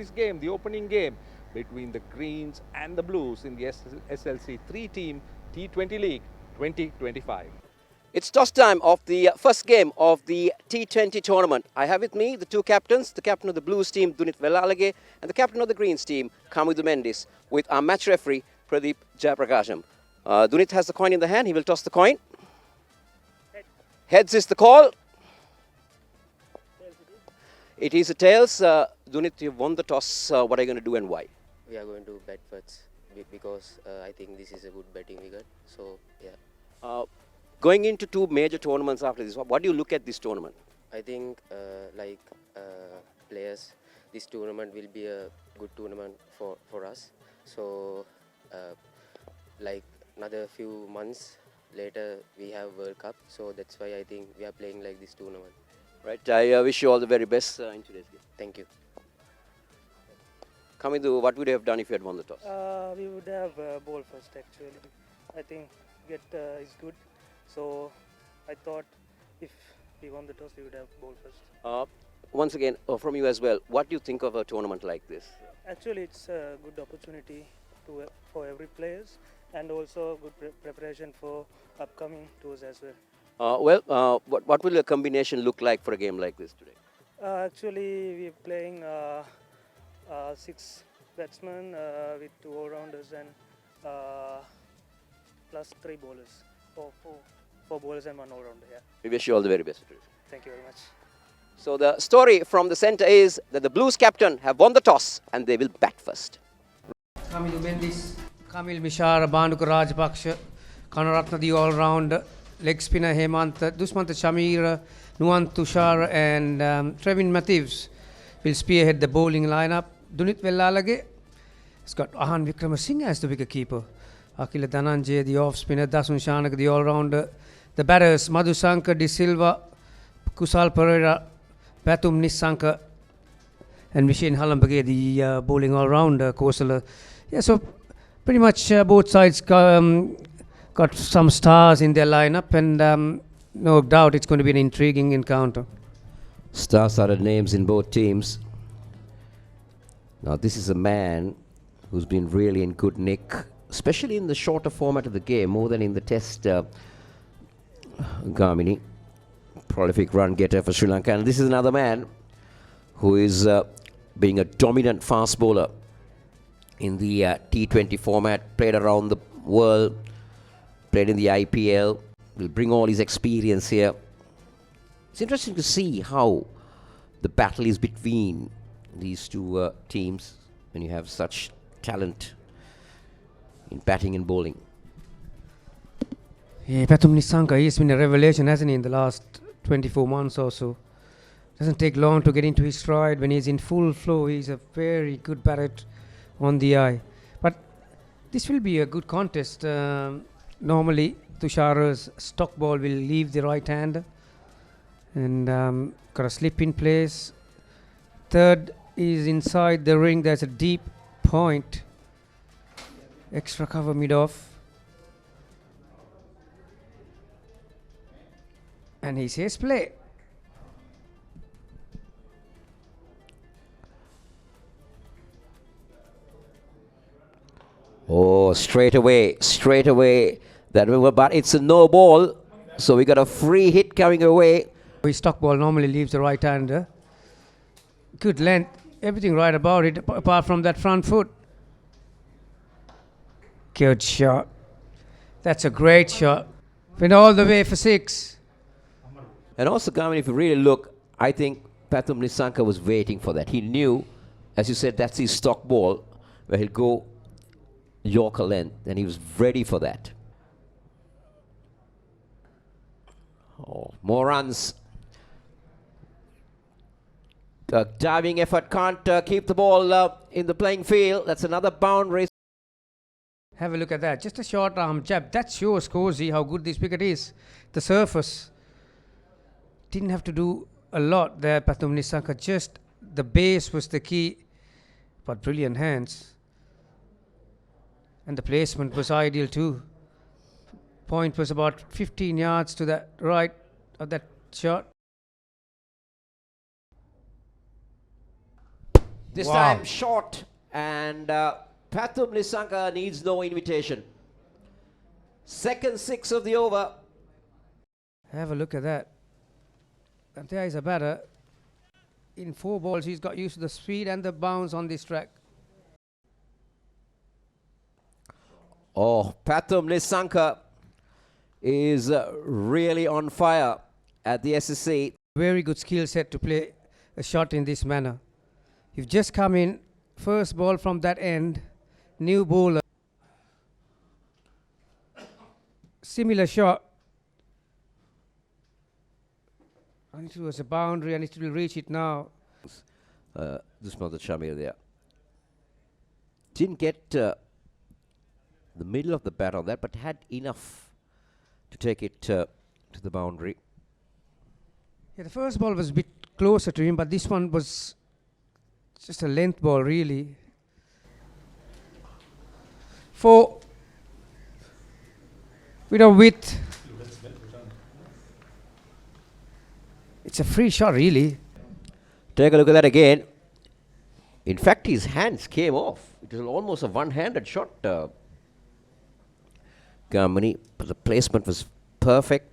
today's game, the opening game between the Greens and the Blues in the SLC 3-team T20 League 2025. It's toss time of the first game of the T20 tournament. I have with me the two captains, the captain of the Blues team, Dunith Vellalage, and the captain of the Greens team, Kamindu Mendis, with our match referee, Pradeep Jayaprakasham. Dunith has the coin in the hand. He will toss the coin. Heads is the call. It is a tails. Dunith, you've won the toss. What are you going to do and why? We are going to bet first because I think this is a good betting we got. So, yeah. Going into two major tournaments after this, what do you look at this tournament? I think, players, this tournament will be a good tournament for us. So, another few months later, we have World Cup. So, that's why I think we are playing like this tournament. Right. I wish you all the very best in today's game. Thank you. Kamindu, what would you have done if you had won the toss? We would have ball first actually. I think get is good. So I thought if we won the toss, we would have ball first. Once again, from you as well, what do you think of a tournament like this? Actually, it's a good opportunity for every players and also good preparation for upcoming tours as well. What will a combination look like for a game like this today? Actually, we're playing 6 batsmen with 2 all-rounders and plus 3 bowlers. 4 bowlers and 1 all-rounder, yeah. We wish you all the very best. Thank you very much. So the story from the centre is that the Blues captain have won the toss and they will bat first. Kamil Mendis, Kamil Mishara, Banuka Rajpaksha, Karunaratne the all-round, leg spinner Hemantha, Dushmantha Chameera, Nuwan Tushar and Trevin Matthews will spearhead the bowling lineup. Dunith Vellalage has got Ahan Vikramasinghe as the wicket keeper. Akila Dananjaya, the off spinner, Dasun Shanaka, the all-rounder. The batters, Madhusanka, De Silva, Kusal Perera, Pathum, Nissanka, and Mishin Halambage, the bowling all-rounder, Kusal. Yeah, so pretty much both sides got some stars in their lineup, and no doubt it's going to be an intriguing encounter. Star-studded names in both teams. Now, this is a man who's been really in good nick, especially in the shorter format of the game, more than in the test. Gamini, prolific run getter for Sri Lanka. And this is another man who is being a dominant fast bowler in the T20 format, played around the world, played in the IPL, will bring all his experience here. It's interesting to see how the battle is between these two teams when you have such talent in batting and bowling. Yeah, Pathum Nissanka, he's been a revelation, hasn't he, in the last 24 months or so. Doesn't take long to get into his stride. When he's in full flow, he's a very good batter on the eye. But this will be a good contest. Normally, Tushara's stock ball will leave the right hand and got a slip in place. Third is inside the ring. There's a deep point. Extra cover mid-off. And he says play. Oh, straight away. That will, but it's a no ball. So we got a free hit coming away. His stock ball normally leaves the right hander. Good length. Everything right about it, apart from that front foot. Good shot. That's a great shot. Went all the way for 6. And also, Gamin, if you really look, I think Pathum Nissanka was waiting for that. He knew, as you said, that's his stock ball, where he'll go Yorker length, and he was ready for that. Oh, more runs. Diving effort can't keep the ball in the playing field. That's another boundary. Have a look at that. Just a short arm jab. That shows Cozy how good this wicket is. The surface. Didn't have to do a lot there, Pathum Nissanka. Just the base was the key. But brilliant hands. And the placement was ideal too. Point was about 15 yards to the right of that shot. This Wow. time short, and Pathum Nissanka needs no invitation. Second six of the over. Have a look at that. And there is a batter. In 4 balls, he's got used to the speed and the bounce on this track. Oh, Pathum Nissanka is really on fire at the SSC. Very good skill set to play a shot in this manner. You've just come in, first ball from that end, new bowler. Similar shot. I need to do as a boundary, I need to reach it now. Dushmantha Chameera there. Didn't get the middle of the bat on that, but had enough to take it to the boundary. Yeah, the first ball was a bit closer to him, but this one was just a length ball, really. 4. With a width. It's a free shot, really. Take a look at that again. In fact, his hands came off. It was almost a one-handed shot, Kamini, but the placement was perfect.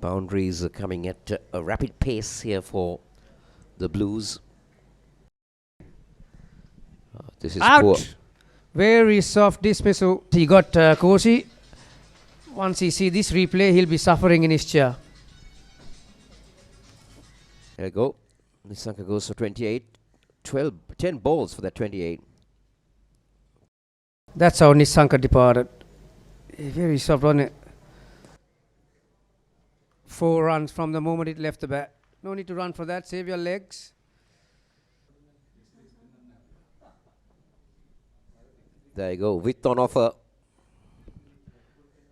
Boundaries are coming at a rapid pace here for the Blues. This is Out! poor. Very soft dismissal. He got Kosi. Once he see this replay, he'll be suffering in his chair. There you go. Nissanka goes for 28. 10 balls for that 28. That's how Nissanka departed. Very soft on it. 4 runs from the moment it left the bat. No need to run for that. Save your legs. There you go. Width on offer.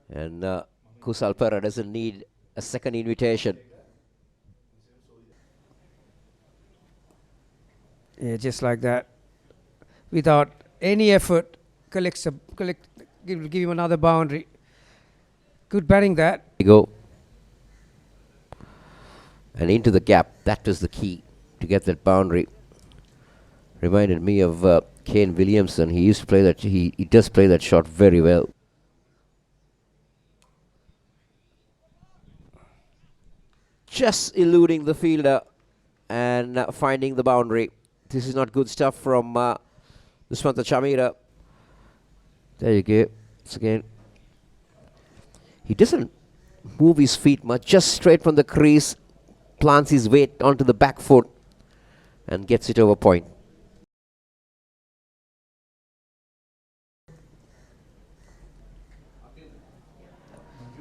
And Kusal Perera doesn't need a second invitation. Yeah, just like that. Without any effort, give him another boundary. Good batting that. There you go. And into the gap. That was the key to get that boundary. Reminded me of Kane Williamson. He used to play that. He does play that shot very well. Just eluding the fielder and finding the boundary. This is not good stuff from Dushmantha Chameera. There you go. Once again, he doesn't move his feet much. Just straight from the crease, plants his weight onto the back foot and gets it over point.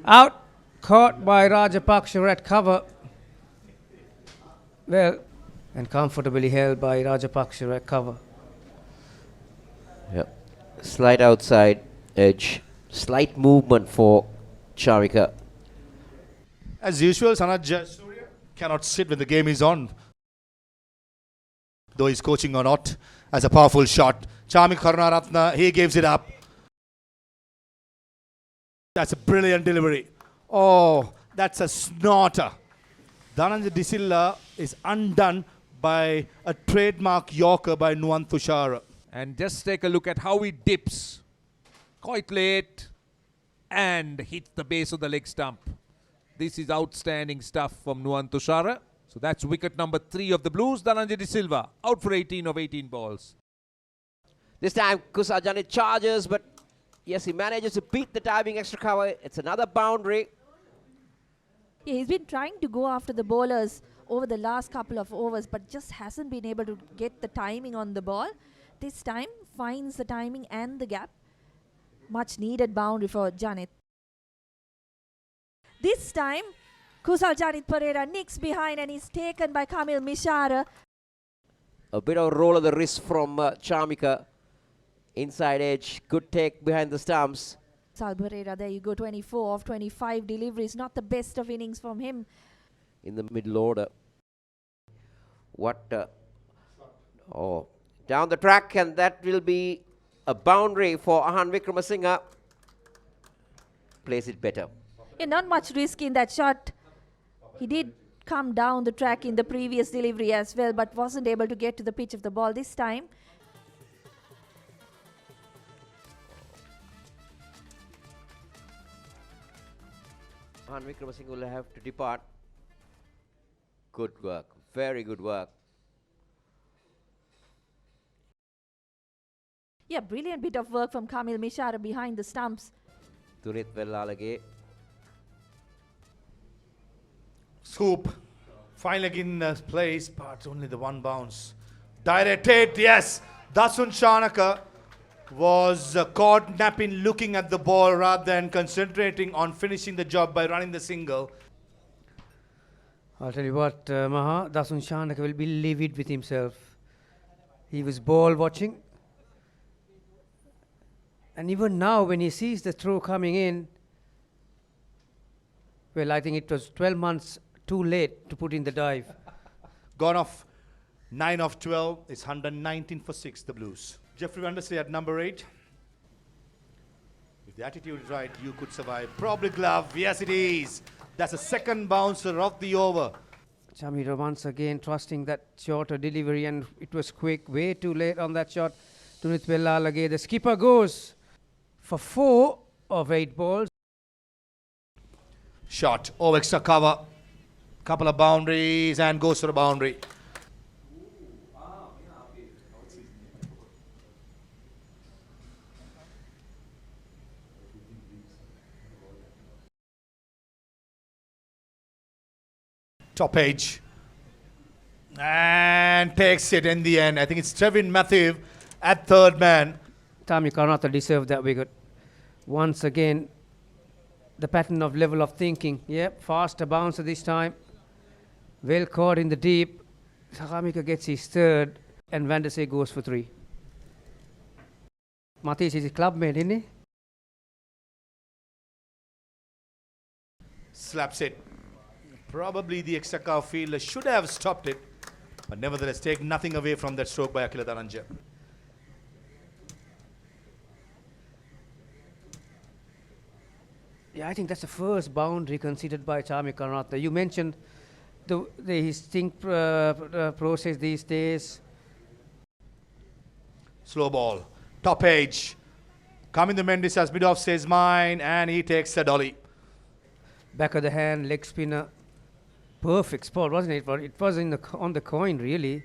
Out. Caught by Rajapaksa at cover. Well, and comfortably held by Rajapaksa at cover. Yep. Slight outside edge. Slight movement for Chamika. As usual, Sanat cannot sit when the game is on. Though he's coaching or not, as a powerful shot. Chamika Karunaratne, he gives it up. That's a brilliant delivery. Oh, that's a snorter. Dananjaya is undone by a trademark Yorker by Nuwan Tushara. And just take a look at how he dips. Quite late. And hits the base of the leg stump. This is outstanding stuff from Nuwan Tushara. So that's wicket number 3 of the Blues. Dananjaya out for 18 of 18 balls. This time Kusal charges, but yes, he manages to beat the diving extra cover. It's another boundary. Yeah, he's been trying to go after the bowlers over the last couple of overs, but just hasn't been able to get the timing on the ball. This time, finds the timing and the gap. Much needed boundary for Janit. This time, Kusal Janit Perera nicks behind and is taken by Kamil Mishara. A bit of roll of the wrist from Chamika. Inside edge, good take behind the stumps. Kusal Perera, there you go, 24 of 25 deliveries. Not the best of innings from him. In the middle order. What? Oh, down the track, and that will be a boundary for Ahan Wickramasinghe. Plays it better. Yeah, not much risk in that shot. He did come down the track in the previous delivery as well, but wasn't able to get to the pitch of the ball this time. Wickramasinghe will have to depart. Good work. Very good work. Yeah, brilliant bit of work from Kamil Mishara behind the stumps. Tunith Vellalage. Scoop. Fine leg in place, but only the one bounce. Direct hit, yes. Dasun Shanaka was caught napping, looking at the ball rather than concentrating on finishing the job by running the single. I'll tell you what, Maha, Dasun Shanaka will be livid with himself. He was ball watching. And even now, when he sees the throw coming in, well, I think it was 12 months too late to put in the dive. Gone off 9 of 12. It's 119 for 6, the Blues. Jeffrey Vandersley at number 8. If the attitude is right, you could survive. Probably glove. Yes, it is. That's a second bouncer of the over. Chameera once again trusting that shorter delivery, and it was quick, way too late on that shot. Tunith Vellalage, the skipper goes for 4 of 8 balls. Shot. Oh, extra cover. Couple of boundaries and goes for a boundary. Top edge. And takes it in the end. I think it's Trevin Matthew at third man. Chamika Karunaratne deserved that wicket. Once again, the pattern of level of thinking. Yep, faster bouncer this time. Well caught in the deep. Chamika gets his third, and Vandersley goes for 3. Mathias is his clubmate, isn't he? Slaps it. Probably the extra cover fielder should have stopped it, but nevertheless take nothing away from that stroke by Akila Dananjaya. Yeah, I think that's the first boundary considered by Chamika Karunaratne. You mentioned his think process these days. Slow ball. Top edge. Kamindu Mendis has bit off his mind and he takes a dolly. Back of the hand, leg spinner. Perfect spot, wasn't it? But it was on the coin, really.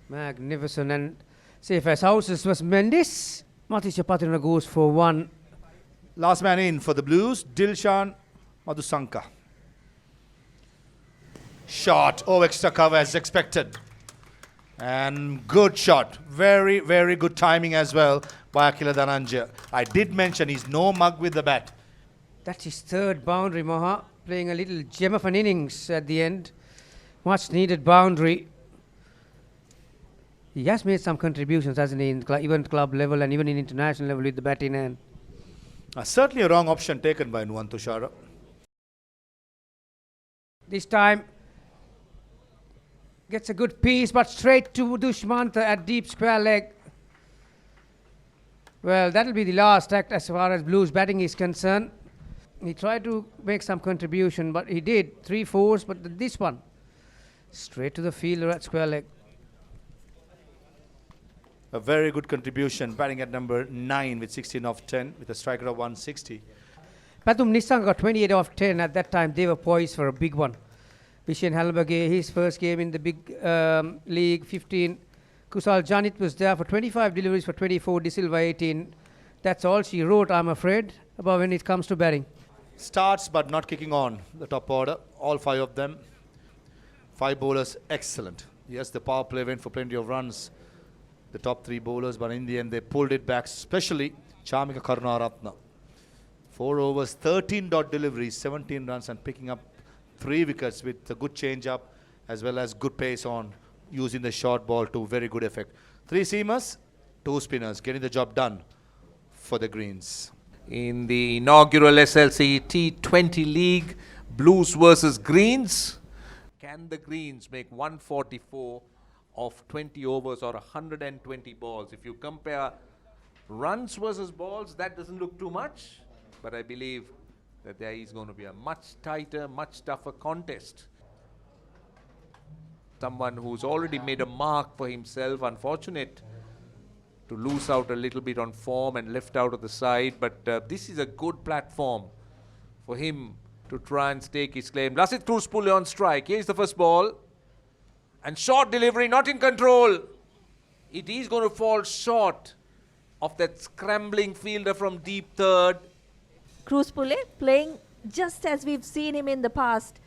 Magnificent. And safe as houses was Mendis. Matisha Pathum goes for 1. Last man in for the Blues, Dilshan Madhusanka. Shot. Oh, extra cover as expected. And good shot. Very, very good timing as well by Akila Dananjaya. I did mention he's no mug with the bat. That's his third boundary, Maha. Playing a little gem of an innings at the end. Much needed boundary. He has made some contributions, hasn't he, in even club level and even in international level with the bat in hand. Certainly a wrong option taken by Nuwan. This time gets a good piece, but straight to Dushmantha at deep square leg. Well, that'll be the last act as far as Blues batting is concerned. He tried to make some contribution, but he did 3 fours, but this one straight to the fielder at square leg. A very good contribution, batting at number 9 with 16 off 10 with a striker of 160. Pathum Nissanka got 28 off 10 at that time. They were poised for a big one. Vishen Halbage, his first game in the big league, 15. Kusal Janit was there for 25 deliveries for 24, De Silva 18. That's all she wrote, I'm afraid, about when it comes to batting. Starts but not kicking on the top order, all 5 of them. 5 bowlers, excellent. Yes, the power play went for plenty of runs, the top 3 bowlers, but in the end they pulled it back, especially Chamika Karunaratne. 4 overs, 13 dot deliveries, 17 runs and picking up 3 wickets with a good change-up as well as good pace on using the short ball to very good effect. 3 seamers, 2 spinners, getting the job done for the Greens. In the inaugural SLC T20 League, Blues versus Greens. Can the Greens make 144 of 20 overs or 120 balls? If you compare runs versus balls, that doesn't look too much. But I believe that there is going to be a much tighter, much tougher contest. Someone who's already made a mark for himself, unfortunate to lose out a little bit on form and left out of the side, but this is a good platform for him to try and stake his claim. Lasith Kusal on strike. Here's the first ball. And short delivery, not in control. It is going to fall short of that scrambling fielder from deep third. Kusal playing just as we've seen him in the past.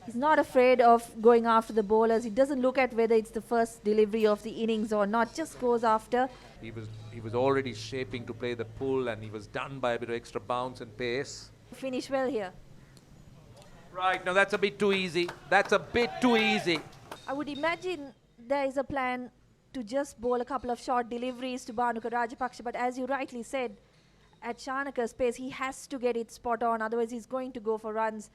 He's not afraid of going after the bowlers. He doesn't look at whether it's the first delivery of the innings or not, just goes after. He was already shaping to play the pull, and he was done by a bit of extra bounce and pace. Finish well here. Right, now that's a bit too easy. That's a bit too easy. I would imagine there is a plan to just bowl a couple of short deliveries to Bhanuka Rajapaksa, but as you rightly said, at Shanaka's pace, he has to get it spot on, otherwise he's going to go for runs.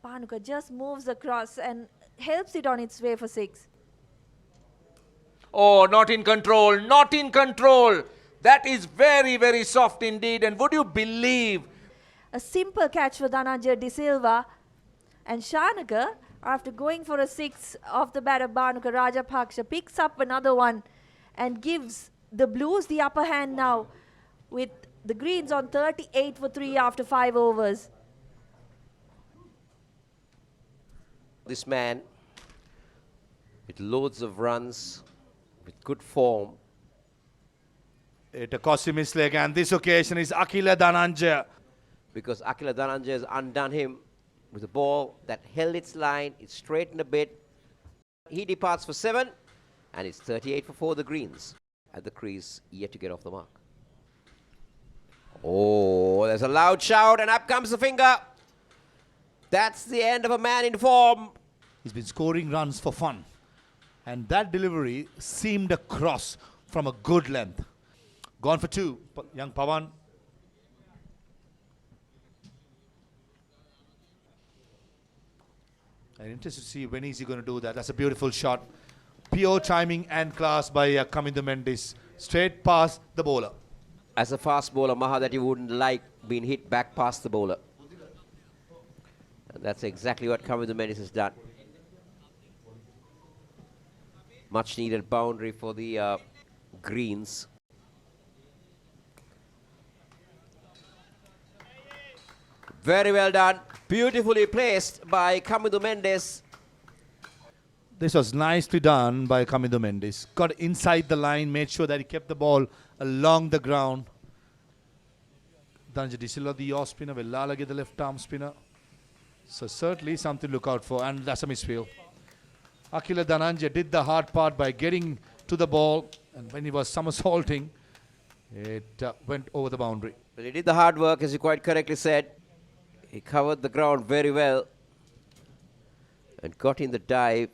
Bhanuka just moves across and helps it on its way for 6. Oh, not in control, not in control. That is very, very soft indeed. And would you believe? A simple catch for Dananjaya De Silva. And Shanaka, after going for a 6 off the bat of Bhanuka Rajapaksa, picks up another one and gives the Blues the upper hand now, with the Greens on 38 for 3 after 5 overs. This man, with loads of runs, with good form. It cost him his leg, and this occasion is Akila Dananjaya. Because Akila Dananjaya has undone him with a ball that held its line, it straightened a bit. He departs for 7, and it's 38 for 4, the Greens. At the crease, yet to get off the mark. Oh, there's a loud shout, and up comes the finger. That's the end of a man in form. He's been scoring runs for fun. And that delivery seemed a cross from a good length. Gone for 2, young Pawan. I'm interested to see when is he going to do that. That's a beautiful shot. Pure timing and class by Kamindu Mendis. Straight past the bowler. As a fast bowler, Maha, that you wouldn't like being hit back past the bowler. And that's exactly what Kamindu Mendis has done. Much needed boundary for the Greens. Very well done. Beautifully placed by Kamindu Mendis. This was nicely done by Kamindu Mendis. Got inside the line, made sure that he kept the ball along the ground. Dananjaya De Silva, the off spinner, Vellalage, the left arm spinner. So certainly something to look out for, and that's a misfield. Akila Dananjaya did the hard part by getting to the ball, and when he was somersaulting, it went over the boundary. Well, he did the hard work, as you quite correctly said. He covered the ground very well and got in the dive,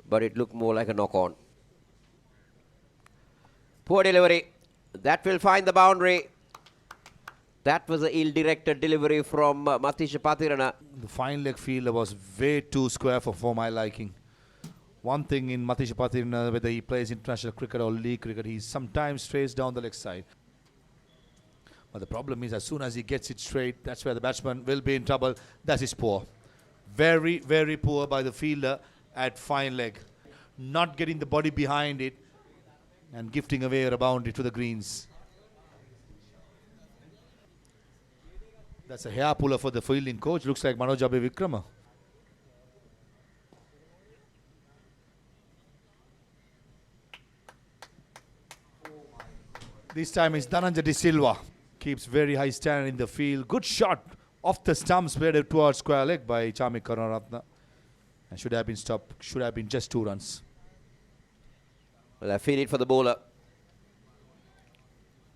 but it looked more like a knock-on. Poor delivery. That will find the boundary. That was an ill-directed delivery from Matisha Pathirana. The fine leg fielder was way too square for my liking. One thing in Matisha Pathirana, whether he plays international cricket or league cricket, he sometimes strays down the leg side. But the problem is, as soon as he gets it straight, that's where the batsman will be in trouble. That is poor. Very, very poor by the fielder at fine leg. Not getting the body behind it and gifting away a boundary to the Greens. That's a hair puller for the fielding coach. Looks like Manoj Vikrama. This time it's Dananjaya De Silva. Keeps very high stand in the field. Good shot off the stumps, played towards square leg by Chamika Karunaratne. And should have been stopped. Should have been just 2 runs. Well, I feel it for the bowler.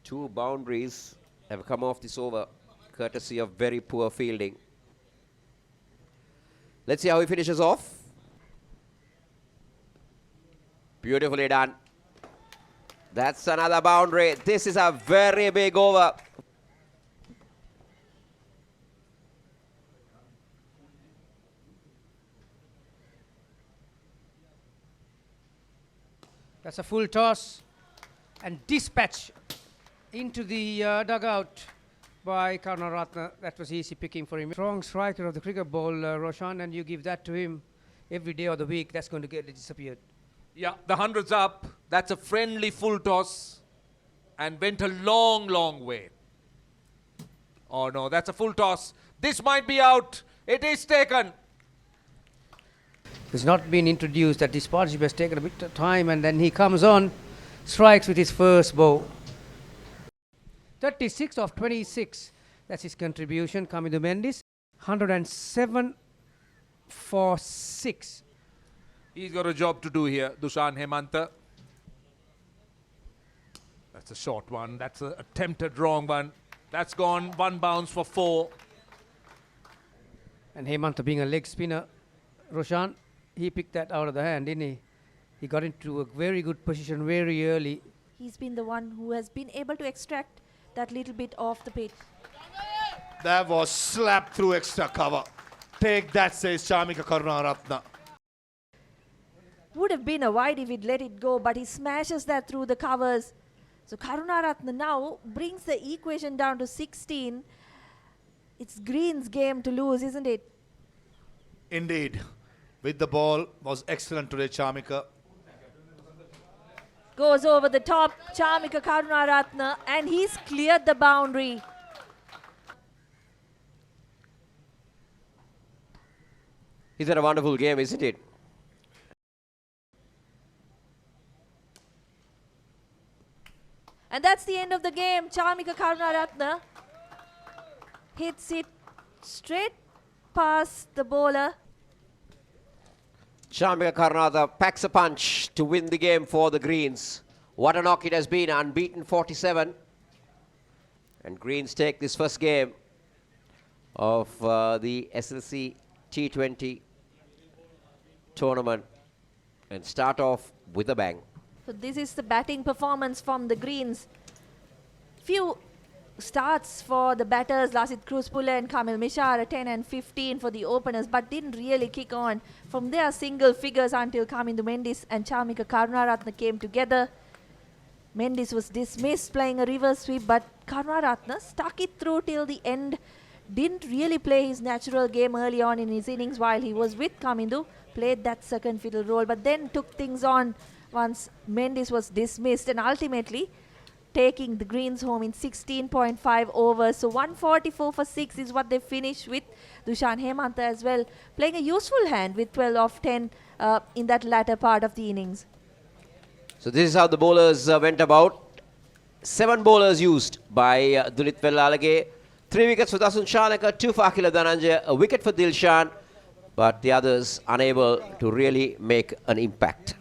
2 boundaries have come off this over, courtesy of very poor fielding. Let's see how he finishes off. Beautifully done. That's another boundary. This is a very big over. That's a full toss and dispatch into the dugout by Karunaratne. That was easy picking for him. Strong striker of the cricket ball, Roshan, and you give that to him every day of the week, that's going to get disappeared. Yeah, the 100's up. That's a friendly full toss and went a long, long way. Oh no, that's a full toss. This might be out. It is taken. It's not been introduced that this partnership has taken a bit of time, and then he comes on, strikes with his first ball. 36 of 26. That's his contribution. Kamindu Mendis, 107 for 6. He's got a job to do here, Dushan Hemantha. That's a short one. That's an attempted wrong one. That's gone. One bounce for 4. And Hemantha being a leg spinner, Roshan, he picked that out of the hand, didn't he? He got into a very good position very early. He's been the one who has been able to extract that little bit off the pitch. That was slapped through extra cover. Take that, says Chamika Karunaratne. Would have been a wide if he'd let it go, but he smashes that through the covers. So Karunaratne now brings the equation down to 16. It's Green's game to lose, isn't it? Indeed. With the ball was excellent today, Chamika. Goes over the top, Chamika Karunaratne, and he's cleared the boundary. He's had a wonderful game, isn't it? And that's the end of the game. Chamika Karunaratne hits it straight past the bowler. Chamika Karunaratne packs a punch to win the game for the Greens. What a knock it has been, unbeaten 47. And Greens take this first game of the SLC T20 tournament and start off with a bang. So this is the batting performance from the Greens. Few starts for the batters, Lasit Kruspule and Kamil Mishar, 10 and 15 for the openers, but didn't really kick on. From there, single figures until Kamindu Mendis and Chamika Karunaratne came together. Mendis was dismissed playing a reverse sweep, but Karunaratne stuck it through till the end. Didn't really play his natural game early on in his innings while he was with Kamindu. Played that second fiddle role, but then took things on once Mendis was dismissed, and ultimately taking the Greens home in 16.5 overs. So 144 for 6 is what they finished with. Dushan Hemantha as well playing a useful hand with 12 of 10 in that latter part of the innings. So this is how the bowlers went about. 7 bowlers used by Dulit Vellalage. 3 wickets for Dasun Shanaka, 2 for Akila Dananjaya, a wicket for Dilshan, but the others unable to really make an impact.